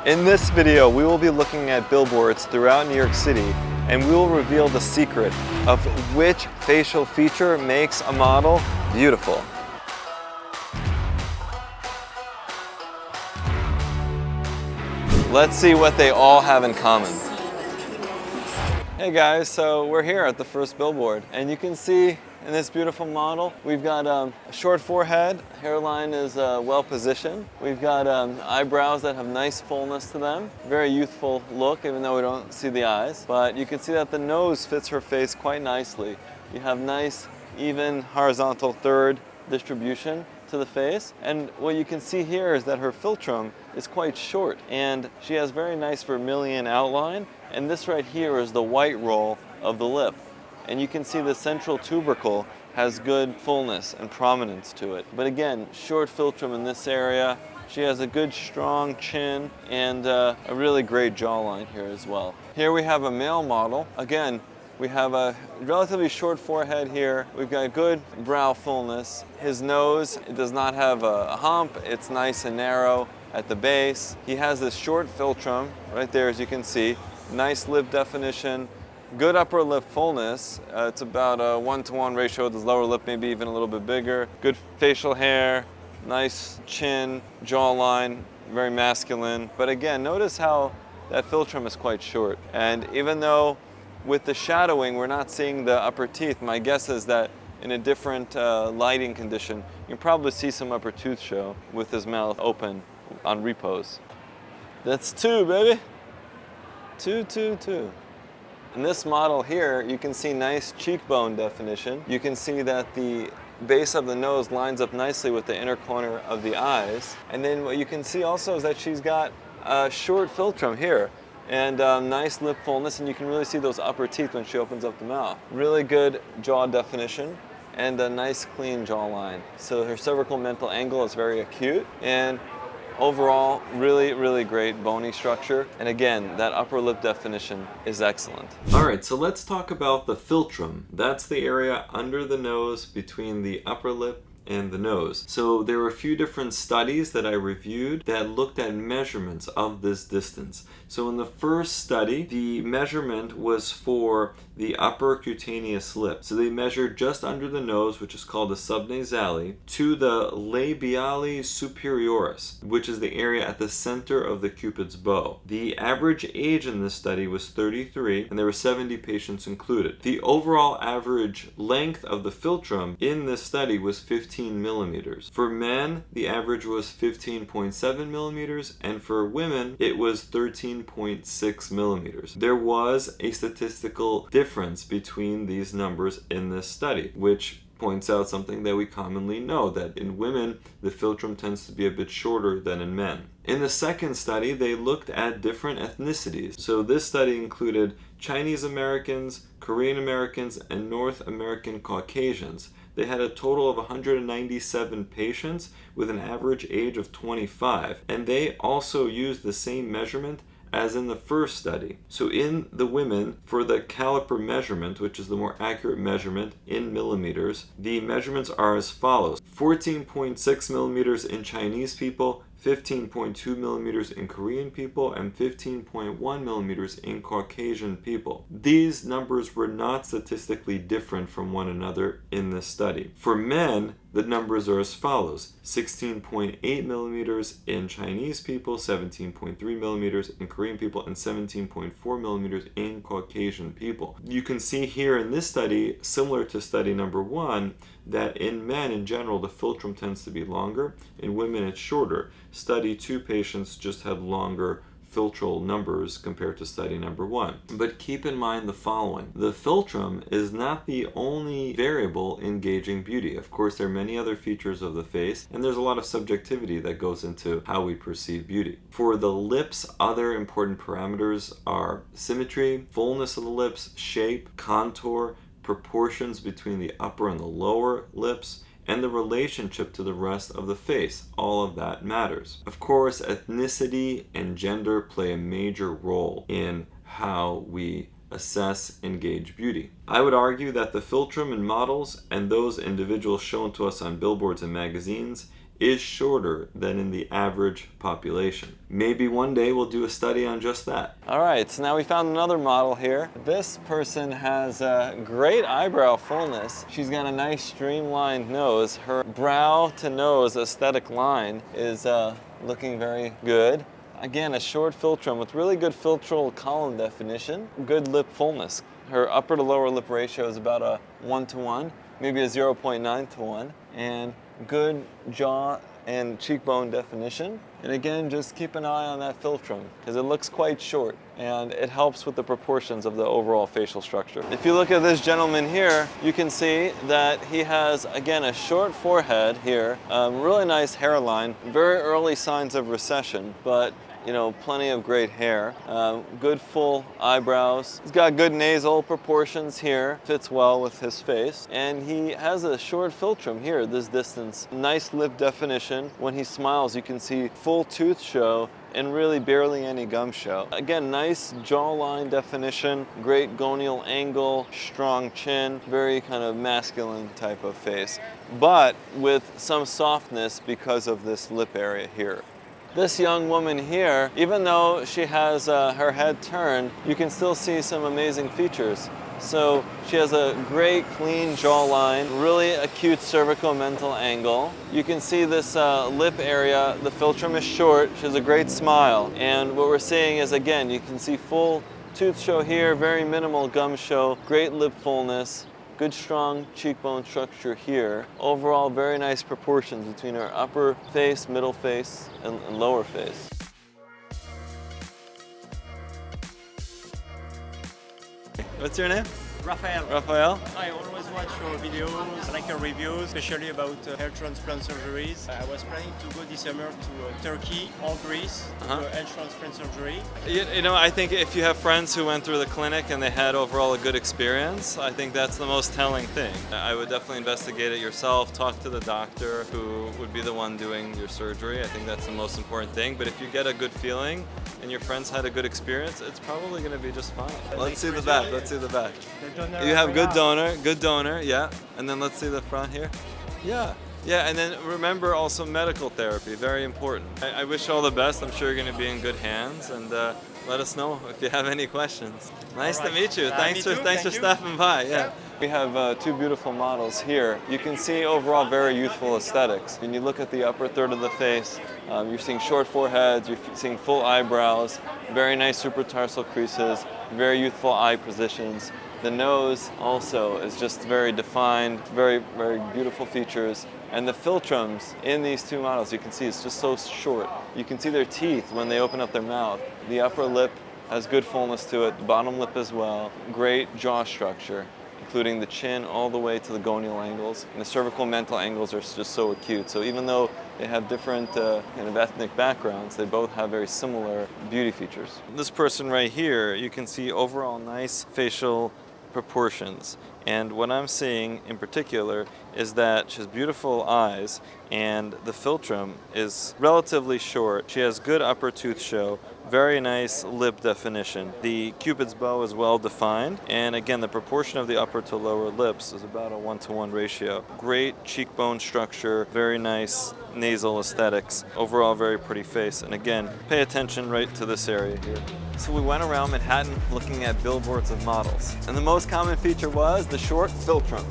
In this video, we will be looking at billboards throughout New York City, and we will reveal the secret of which facial feature makes a model beautiful. Let's see what they all have in common. Hey guys, so we're here at the first billboard, and you can see in this beautiful model, we've got a short forehead, hairline is well positioned. We've got eyebrows that have nice fullness to them. Very youthful look, even though we don't see the eyes. But you can see that the nose fits her face quite nicely. You have nice, even horizontal third distribution to the face. And what you can see here is that her philtrum is quite short, and she has very nice vermilion outline. And this right here is the white roll of the lip. And you can see the central tubercle has good fullness and prominence to it. But again, short philtrum in this area. She has a good strong chin and a really great jawline here as well. Here we have a male model. Again, we have a relatively short forehead here. We've got good brow fullness. His nose, it does not have a hump. It's nice and narrow at the base. He has this short philtrum right there, as you can see. Nice lip definition. Good upper lip fullness. It's about a 1-to-1 ratio. This lower lip maybe even a little bit bigger. Good facial hair, nice chin, jawline, very masculine. But again, notice how that philtrum is quite short. And even though with the shadowing we're not seeing the upper teeth, my guess is that in a different lighting condition, you can probably see some upper tooth show with his mouth open on repose. That's 2, baby. 2, 2, 2. In this model here, you can see nice cheekbone definition. You can see that the base of the nose lines up nicely with the inner corner of the eyes. And then what you can see also is that she's got a short philtrum here and nice lip fullness, and you can really see those upper teeth when she opens up the mouth. Really good jaw definition and a nice clean jawline. So her cervical mental angle is very acute, and overall, really great bony structure. And again, that upper lip definition is excellent. All right, so let's talk about the philtrum. That's the area under the nose between the upper lip and the nose. So there were a few different studies that I reviewed that looked at measurements of this distance. So in the first study, the measurement was for the upper cutaneous lip. So they measured just under the nose, which is called the subnasale, to the labiale superioris, which is the area at the center of the cupid's bow. The average age in this study was 33, and there were 70 patients included. The overall average length of the philtrum in this study was 15 millimeters. For men, the average was 15.7 millimeters, and for women, it was 13.6 millimeters. There was a statistical difference between these numbers in this study, which points out something that we commonly know, that in women, the philtrum tends to be a bit shorter than in men. In the second study, they looked at different ethnicities. So this study included Chinese Americans, Korean Americans, and North American Caucasians. They had a total of 197 patients with an average age of 25, and they also used the same measurement as in the first study. So in the women, for the caliper measurement, which is the more accurate measurement in millimeters, the measurements are as follows: 14.6 millimeters in Chinese people, 15.2 millimeters in Korean people, and 15.1 millimeters in Caucasian people. These numbers were not statistically different from one another in this study. For men, the numbers are as follows: 16.8 millimeters in Chinese people, 17.3 millimeters in Korean people, and 17.4 millimeters in Caucasian people. You can see here in this study, similar to study number 1, that in men in general the philtrum tends to be longer, in women it's shorter. Study 2 patients just had longer philtral numbers compared to study number 1. But keep in mind the following: the philtrum is not the only variable in gauging beauty. Of course, there are many other features of the face, and there's a lot of subjectivity that goes into how we perceive beauty. For the lips, other important parameters are symmetry, fullness of the lips, shape, contour, proportions between the upper and the lower lips, and the relationship to the rest of the face. All of that matters. Of course, ethnicity and gender play a major role in how we assess and gauge beauty. I would argue that the philtrum in models and those individuals shown to us on billboards and magazines is shorter than in the average population. Maybe one day we'll do a study on just that. All right, so now we found another model here. This person has a great eyebrow fullness. She's got a nice streamlined nose. Her brow to nose aesthetic line is looking very good. Again, a short philtrum with really good philtral column definition, good lip fullness. Her upper to lower lip ratio is about a 1:1, maybe a 0.9:1, and good jaw and cheekbone definition. And again, just keep an eye on that philtrum because it looks quite short and it helps with the proportions of the overall facial structure. If you look at this gentleman here, you can see that he has, again, a short forehead here, really nice hairline, very early signs of recession, but you know, plenty of great hair, good full eyebrows. He's got good nasal proportions here, fits well with his face. And he has a short philtrum here, this distance. Nice lip definition. When he smiles, you can see full tooth show and really barely any gum show. Again, nice jawline definition, great gonial angle, strong chin, very kind of masculine type of face, but with some softness because of this lip area here. This young woman here, even though she has her head turned, you can still see some amazing features. So she has a great clean jawline, really acute cervical mental angle. You can see this lip area, the philtrum is short, she has a great smile. And what we're seeing is, again, you can see full tooth show here, very minimal gum show, great lip fullness, good strong cheekbone structure here. Overall, very nice proportions between our upper face, middle face, and lower face. What's your name? Raphael. Raphael? I always watch your videos, like your reviews, especially about hair transplant surgeries. I was planning to go this summer to Turkey or Greece for hair transplant surgery. You know, I think if you have friends who went through the clinic and they had overall a good experience, I think that's the most telling thing. I would definitely investigate it yourself, talk to the doctor who would be the one doing your surgery. I think that's the most important thing. But if you get a good feeling and your friends had a good experience, it's probably going to be just fine. Let's see the back. Let's see the back. You have good donor, yeah. And then let's see the front here. Yeah, and then remember also medical therapy, very important. I wish you all the best. I'm sure you're going to be in good hands, and let us know if you have any questions. Nice to meet you. Thanks for stopping by. Yeah. We have two beautiful models here. You can see overall very youthful aesthetics. When you look at the upper third of the face, you're seeing short foreheads, you're seeing full eyebrows, very nice supratarsal creases, very youthful eye positions. The nose also is just very defined, very, very beautiful features. And the philtrums in these two models, you can see it's just so short. You can see their teeth when they open up their mouth. The upper lip has good fullness to it, the bottom lip as well. Great jaw structure, including the chin all the way to the gonial angles. And the cervical mental angles are just so acute. So even though they have different kind of ethnic backgrounds, they both have very similar beauty features. This person right here, you can see overall nice facial proportions. And what I'm seeing in particular is that she has beautiful eyes and the philtrum is relatively short. She has good upper tooth show, very nice lip definition. The cupid's bow is well defined, and again the proportion of the upper to lower lips is about a 1:1 ratio. Great cheekbone structure, very nice nasal aesthetics, overall very pretty face. And again, pay attention right to this area here. So we went around Manhattan looking at billboards of models, and the most common feature was the short philtrum.